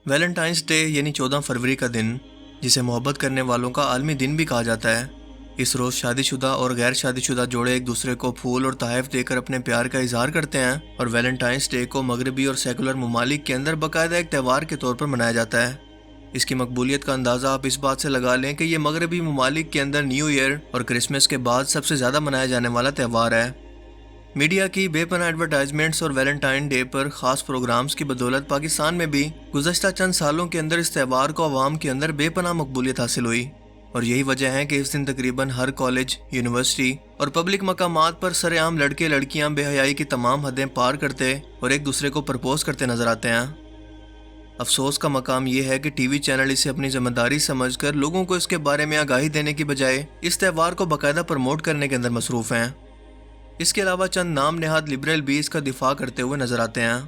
Valentines day یعنی 14 فروری کا دن، جسے محبت کرنے والوں کا عالمی دن بھی کہا جاتا ہے۔ اس روز شادی شدہ اور غیر شادی شدہ جوڑے ایک دوسرے کو پھول اور تحائف دے کر اپنے پیار کا اظہار کرتے ہیں، اور ویلنٹائنس ڈے کو مغربی اور سیکولر ممالک کے اندر باقاعدہ ایک تہوار کے طور پر منایا جاتا ہے۔ اس کی مقبولیت کا اندازہ آپ اس بات سے لگا لیں کہ یہ مغربی ممالک کے اندر نیو ایئر اور کرسمس کے بعد سب سے زیادہ منایا جانے والا تہوار ہے۔ میڈیا کی بے پناہ ایڈورٹائزمنٹس اور ویلنٹائن ڈے پر خاص پروگرامز کی بدولت پاکستان میں بھی گزشتہ چند سالوں کے اندر اس تہوار کو عوام کے اندر بے پناہ مقبولیت حاصل ہوئی، اور یہی وجہ ہے کہ اس دن تقریباً ہر کالج، یونیورسٹی اور پبلک مقامات پر سر عام لڑکے لڑکیاں بے حیائی کی تمام حدیں پار کرتے اور ایک دوسرے کو پرپوز کرتے نظر آتے ہیں۔ افسوس کا مقام یہ ہے کہ ٹی وی چینل اسے اپنی ذمہ داری سمجھ کر لوگوں کو اس کے بارے میں آگاہی دینے کی بجائے اس تہوار کو باقاعدہ پروموٹ کرنے کے اندر مصروف ہیں۔ اس کے علاوہ چند نام نہاد لبرل بھی اس کا دفاع کرتے ہوئے نظر آتے ہیں۔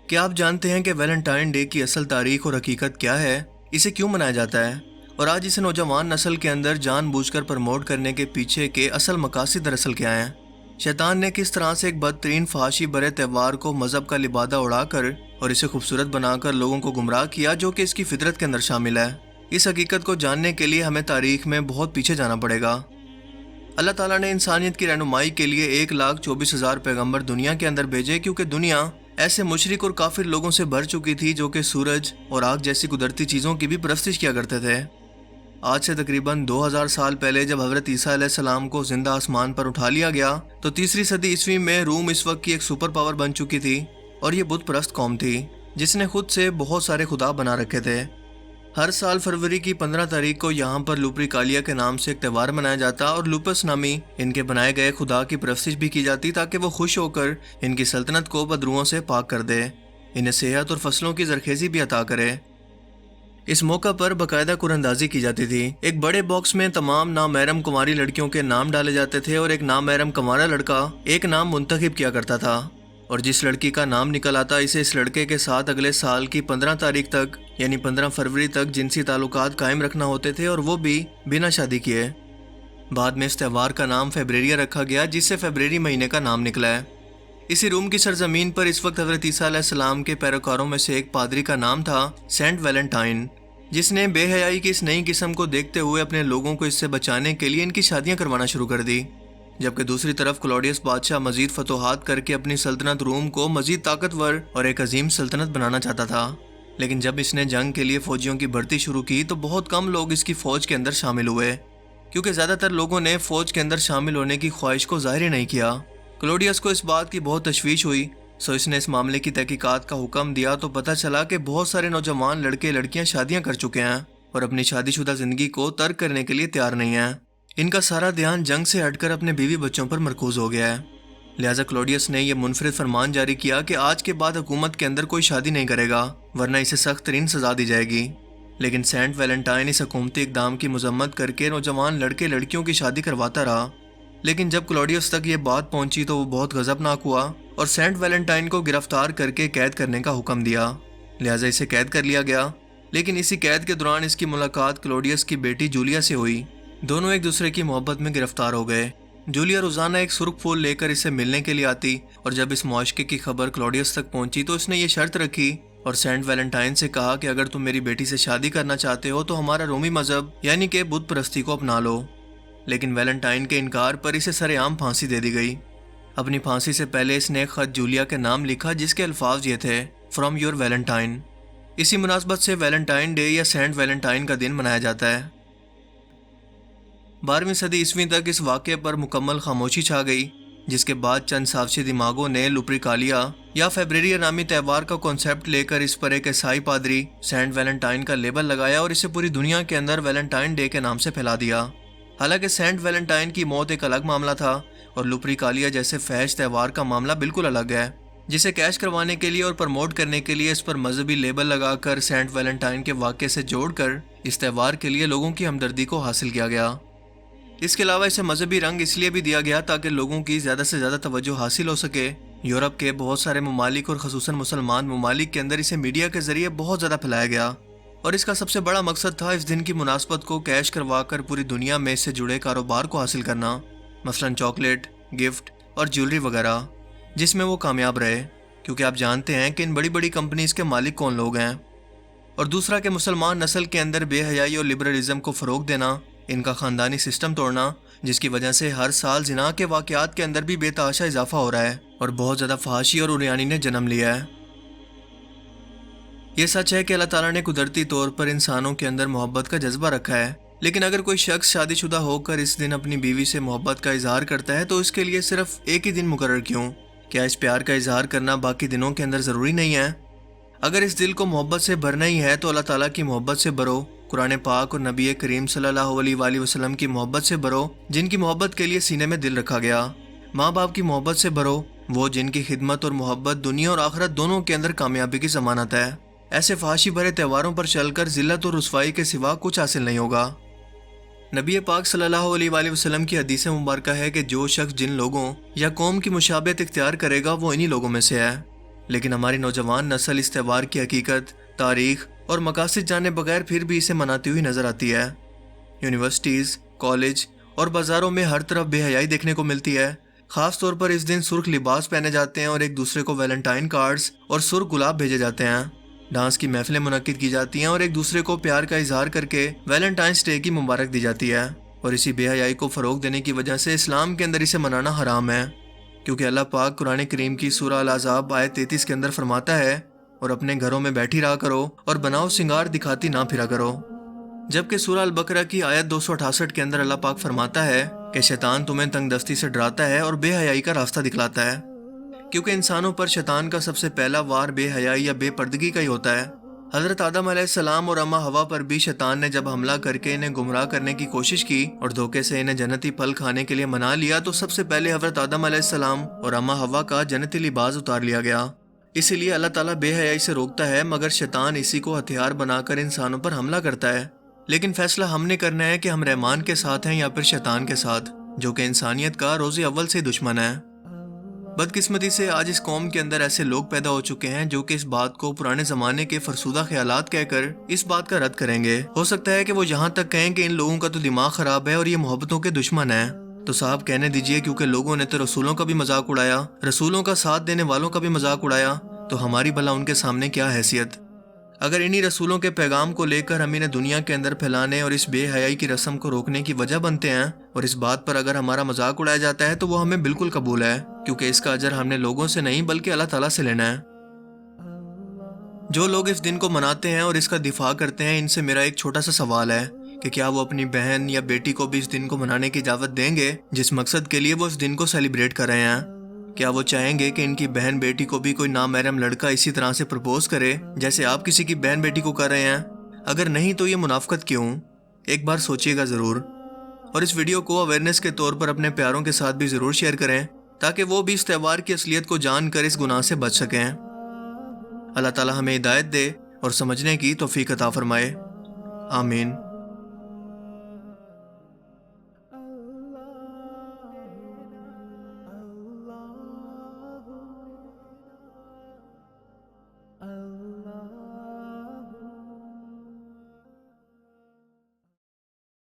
کیا آپ جانتے ہیں کہ ویلنٹائن ڈے کی اصل تاریخ اور حقیقت کیا ہے؟ اسے کیوں منایا جاتا ہے؟ اور آج اسے نوجوان نسل کے اندر جان بوجھ کر پروموٹ کرنے کے پیچھے کے اصل مقاصد دراصل کیا ہیں؟ شیطان نے کس طرح سے ایک بدترین فحاشی برے تہوار کو مذہب کا لبادہ اڑا کر اور اسے خوبصورت بنا کر لوگوں کو گمراہ کیا، جو کہ اس کی فطرت کے اندر شامل ہے؟ اس حقیقت کو جاننے کے لیے ہمیں تاریخ میں بہت پیچھے جانا پڑے گا۔ اللہ تعالیٰ نے انسانیت کی رہنمائی کے لیے 1,24,000 پیغمبر دنیا کے اندر بھیجے، کیونکہ دنیا ایسے مشرک اور کافر لوگوں سے بھر چکی تھی جو کہ سورج اور آگ جیسی قدرتی چیزوں کی بھی پرستش کیا کرتے تھے۔ آج سے تقریباً 2000 سال پہلے جب حضرت عیسیٰ علیہ السلام کو زندہ آسمان پر اٹھا لیا گیا تو تیسری صدی عیسوی میں روم اس وقت کی ایک سپر پاور بن چکی تھی، اور یہ بت پرست قوم تھی جس نے خود سے بہت سارے خدا بنا رکھے تھے۔ ہر سال فروری کی 15 تاریخ کو یہاں پر لوپریکالیا کے نام سے ایک تہوار منایا جاتا اور لوپس نامی ان کے بنائے گئے خدا کی پرستش بھی کی جاتی، تاکہ وہ خوش ہو کر ان کی سلطنت کو بدروؤں سے پاک کر دے، انہیں صحت اور فصلوں کی زرخیزی بھی عطا کرے۔ اس موقع پر باقاعدہ قرآن کی جاتی تھی۔ ایک بڑے باکس میں تمام نامحرم کنواری لڑکیوں کے نام ڈالے جاتے تھے، اور ایک نامحرم کنوارا لڑکا ایک نام منتخب کیا کرتا تھا، اور جس لڑکی کا نام نکل آتا اسے اس لڑکے کے ساتھ اگلے سال کی 15 تاریخ تک یعنی 15 فروری تک جنسی تعلقات قائم رکھنا ہوتے تھے، اور وہ بھی بنا شادی کیے۔ بعد میں اس تہوار کا نام فیبریریا رکھا گیا، جس سے فیبرری مہینے کا نام نکلا ہے۔ اسی روم کی سرزمین پر اس وقت حضرت عیسیٰ علیہ السلام کے پیروکاروں میں سے ایک پادری کا نام تھا سینٹ ویلنٹائن، جس نے بے حیائی کی اس نئی قسم کو دیکھتے ہوئے اپنے لوگوں کو اس سے بچانے کے لیے ان کی شادیاں کروانا شروع کر دی، جبکہ دوسری طرف کلوڈیس بادشاہ مزید فتوحات کر کے اپنی سلطنت روم کو مزید طاقتور اور ایک عظیم سلطنت بنانا چاہتا تھا۔ لیکن جب اس نے جنگ کے لیے فوجیوں کی بھرتی شروع کی تو بہت کم لوگ اس کی فوج کے اندر شامل ہوئے، کیونکہ زیادہ تر لوگوں نے فوج کے اندر شامل ہونے کی خواہش کو ظاہر ہی نہیں کیا۔ کلوڈیس کو اس بات کی بہت تشویش ہوئی، سو اس نے اس معاملے کی تحقیقات کا حکم دیا تو پتہ چلا کہ بہت سارے نوجوان لڑکے لڑکیاں شادیاں کر چکے ہیں اور اپنی شادی شدہ زندگی کو ترک کرنے کے لیے تیار نہیں ہیں۔ ان کا سارا دھیان جنگ سے ہٹ کر اپنے بیوی بچوں پر مرکوز ہو گیا ہے۔ لہٰذا کلوڈیس نے یہ منفرد فرمان جاری کیا کہ آج کے بعد حکومت کے اندر کوئی شادی نہیں کرے گا، ورنہ اسے سخت ترین سزا دی جائے گی۔ لیکن سینٹ ویلنٹائن اس حکومتی اقدام کی مذمت کر کے نوجوان لڑکے لڑکیوں کی شادی کرواتا رہا، لیکن جب کلوڈیس تک یہ بات پہنچی تو وہ بہت غضبناک ہوا اور سینٹ ویلنٹائن کو گرفتار کر کے قید کرنے کا حکم دیا۔ لہٰذا اسے قید کر لیا گیا، لیکن اسی قید کے دوران اس کی ملاقات کلوڈیس کی بیٹی جولیا سے ہوئی۔ دونوں ایک دوسرے کی محبت میں گرفتار ہو گئے۔ جولیا روزانہ ایک سرخ پھول لے کر اسے ملنے کے لیے آتی، اور جب اس معاشقے کی خبر کلوڈیس تک پہنچی تو اس نے یہ شرط رکھی اور سینٹ ویلنٹائن سے کہا کہ اگر تم میری بیٹی سے شادی کرنا چاہتے ہو تو ہمارا رومی مذہب یعنی کہ بت پرستی کو اپنا لو۔ لیکن ویلنٹائن کے انکار پر اسے سر عام پھانسی دے دی گئی۔ اپنی پھانسی سے پہلے اس نے ایک خط جولیا کے نام لکھا، جس کے الفاظ یہ تھے، فرام یور ویلنٹائن۔ اسی مناسبت سے ویلنٹائن ڈے یا سینٹ ویلنٹائن کا دن منایا جاتا ہے۔ 12ویں صدی عیسوی تک اس واقعے پر مکمل خاموشی چھا گئی، جس کے بعد چند سازشی دماغوں نے لوپریکالیا یا فیبریریا نامی تہوار کا کنسیپٹ لے کر اس پر ایک عیسائی پادری سینٹ ویلنٹائن کا لیبل لگایا اور اسے پوری دنیا کے اندر ویلنٹائن ڈے کے نام سے پھیلا دیا۔ حالانکہ سینٹ ویلنٹائن کی موت ایک الگ معاملہ تھا، اور لوپریکالیا جیسے فحش تہوار کا معاملہ بالکل الگ ہے، جسے کیش کروانے کے لیے اور پروموٹ کرنے کے لیے اس پر مذہبی لیبل لگا کر سینٹ ویلنٹائن کے واقعے سے جوڑ کر اس تہوار کے لیے لوگوں کی ہمدردی کو حاصل کیا گیا۔ اس کے علاوہ اسے مذہبی رنگ اس لیے بھی دیا گیا تاکہ لوگوں کی زیادہ سے زیادہ توجہ حاصل ہو سکے۔ یورپ کے بہت سارے ممالک اور خصوصاً مسلمان ممالک کے اندر اسے میڈیا کے ذریعے بہت زیادہ پھیلایا گیا، اور اس کا سب سے بڑا مقصد تھا اس دن کی مناسبت کو کیش کروا کر پوری دنیا میں اس سے جڑے کاروبار کو حاصل کرنا، مثلاً چاکلیٹ، گفٹ اور جیولری وغیرہ، جس میں وہ کامیاب رہے، کیونکہ آپ جانتے ہیں کہ ان بڑی بڑی کمپنیز کے مالک کون لوگ ہیں۔ اور دوسرا کہ مسلمان نسل کے اندر بے حیائی اور لبرلزم کو فروغ دینا، ان کا خاندانی سسٹم توڑنا، جس کی وجہ سے ہر سال زنا کے واقعات کے اندر بھی بے تحاشا اضافہ ہو رہا ہے اور بہت زیادہ فحاشی اور عریانی نے جنم لیا ہے۔ یہ سچ ہے کہ اللہ تعالیٰ نے قدرتی طور پر انسانوں کے اندر محبت کا جذبہ رکھا ہے، لیکن اگر کوئی شخص شادی شدہ ہو کر اس دن اپنی بیوی سے محبت کا اظہار کرتا ہے تو اس کے لیے صرف ایک ہی دن مقرر کیوں؟ کیا اس پیار کا اظہار کرنا باقی دنوں کے اندر ضروری نہیں ہے؟ اگر اس دل کو محبت سے بھرنا ہی ہے تو اللہ تعالیٰ کی محبت سے بھرو، قرآن پاک اور نبی کریم صلی اللہ علیہ وآلہ وسلم کی محبت سے بھرو، جن کی محبت کے لیے سینے میں دل رکھا گیا۔ ماں باپ کی محبت سے بھرو، وہ جن کی خدمت اور محبت دنیا اور آخرت دونوں کے اندر کامیابی کی ضمانت ہے۔ ایسے فحاشی بھرے تہواروں پر چل کر ذلت اور رسوائی کے سوا کچھ حاصل نہیں ہوگا۔ نبی پاک صلی اللہ علیہ وآلہ وسلم کی حدیث مبارکہ ہے کہ جو شخص جن لوگوں یا قوم کی مشابہت اختیار کرے گا وہ انہی لوگوں میں سے ہے۔ لیکن ہماری نوجوان نسل اس تہوار کی حقیقت، تاریخ اور مقاصد جانے بغیر پھر بھی اسے مناتی ہوئی نظر آتی ہے۔ یونیورسٹیز، کالج اور بازاروں میں ہر طرف بے حیائی دیکھنے کو ملتی ہے۔ خاص طور پر اس دن سرخ لباس پہنے جاتے ہیں اور ایک دوسرے کو ویلنٹائن کارڈز اور سرخ گلاب بھیجے جاتے ہیں۔ ڈانس کی محفلیں منعقد کی جاتی ہیں اور ایک دوسرے کو پیار کا اظہار کر کے ویلنٹائنس ڈے کی مبارک دی جاتی ہے، اور اسی بے حیائی کو فروغ دینے کی وجہ سے اسلام کے اندر اسے منانا حرام ہے، کیونکہ اللہ پاک قرآن کریم کی سورہ الاحزاب آیت 33 کے اندر فرماتا ہے، اور اپنے گھروں میں بیٹھی رہا کرو اور بناؤ سنگار دکھاتی نہ پھرا کرو۔ جبکہ سورہ البقرہ کی آیت 268 کے اندر اللہ پاک فرماتا ہے کہ شیطان تمہیں تنگ دستی سے ڈراتا ہے اور بے حیائی کا راستہ دکھلاتا ہے، کیونکہ انسانوں پر شیطان کا سب سے پہلا وار بے حیائی یا بے پردگی کا ہی ہوتا ہے۔ حضرت آدم علیہ السلام اور اماں حوا پر بھی شیطان نے جب حملہ کر کے انہیں گمراہ کرنے کی کوشش کی اور دھوکے سے انہیں جنتی پھل کھانے کے لیے منا لیا تو سب سے پہلے حضرت آدم علیہ السلام اور اماں حوا کا جنتی لباس اتار لیا گیا۔ اسی لیے اللہ تعالیٰ بے حیائی سے روکتا ہے، مگر شیطان اسی کو ہتھیار بنا کر انسانوں پر حملہ کرتا ہے۔ لیکن فیصلہ ہم نے کرنا ہے کہ ہم رحمان کے ساتھ ہیں یا پھر شیطان کے ساتھ، جو کہ انسانیت کا روز اول سے دشمن ہے۔ بدقسمتی سے آج اس قوم کے اندر ایسے لوگ پیدا ہو چکے ہیں جو کہ اس بات کو پرانے زمانے کے فرسودہ خیالات کہہ کر اس بات کا رد کریں گے۔ ہو سکتا ہے کہ وہ یہاں تک کہیں کہ ان لوگوں کا تو دماغ خراب ہے اور یہ محبتوں کے دشمن ہیں۔ تو صاحب کہنے دیجئے، کیونکہ لوگوں نے تو رسولوں کا بھی مذاق اڑایا، رسولوں کا ساتھ دینے والوں کا بھی مذاق اڑایا، تو ہماری بھلا ان کے سامنے کیا حیثیت؟ اگر انہی رسولوں کے پیغام کو لے کر ہم انہیں دنیا کے اندر پھیلانے اور اس بے حیائی کی رسم کو روکنے کی وجہ بنتے ہیں، اور اس بات پر اگر ہمارا مذاق اڑایا جاتا ہے تو وہ ہمیں بالکل قبول ہے، کیونکہ اس کا اجر ہم نے لوگوں سے نہیں بلکہ اللہ تعالیٰ سے لینا ہے۔ جو لوگ اس دن کو مناتے ہیں اور اس کا دفاع کرتے ہیں، ان سے میرا ایک چھوٹا سا سوال ہے کہ کیا وہ اپنی بہن یا بیٹی کو بھی اس دن کو منانے کی اجازت دیں گے جس مقصد کے لیے وہ اس دن کو سیلیبریٹ کر رہے ہیں؟ کیا وہ چاہیں گے کہ ان کی بہن بیٹی کو بھی کوئی نامحرم لڑکا اسی طرح سے پرپوز کرے جیسے آپ کسی کی بہن بیٹی کو کر رہے ہیں؟ اگر نہیں تو یہ منافقت کیوں؟ ایک بار سوچئے گا ضرور، اور اس ویڈیو کو اویئرنیس کے طور پر اپنے پیاروں کے ساتھ بھی ضرور شیئر کریں تاکہ وہ بھی اس تہوار کی اصلیت کو جان کر اس گناہ سے بچ سکیں۔ اللہ تعالی ہمیں ہدایت دے اور سمجھنے کی توفیق عطا فرمائے، آمین۔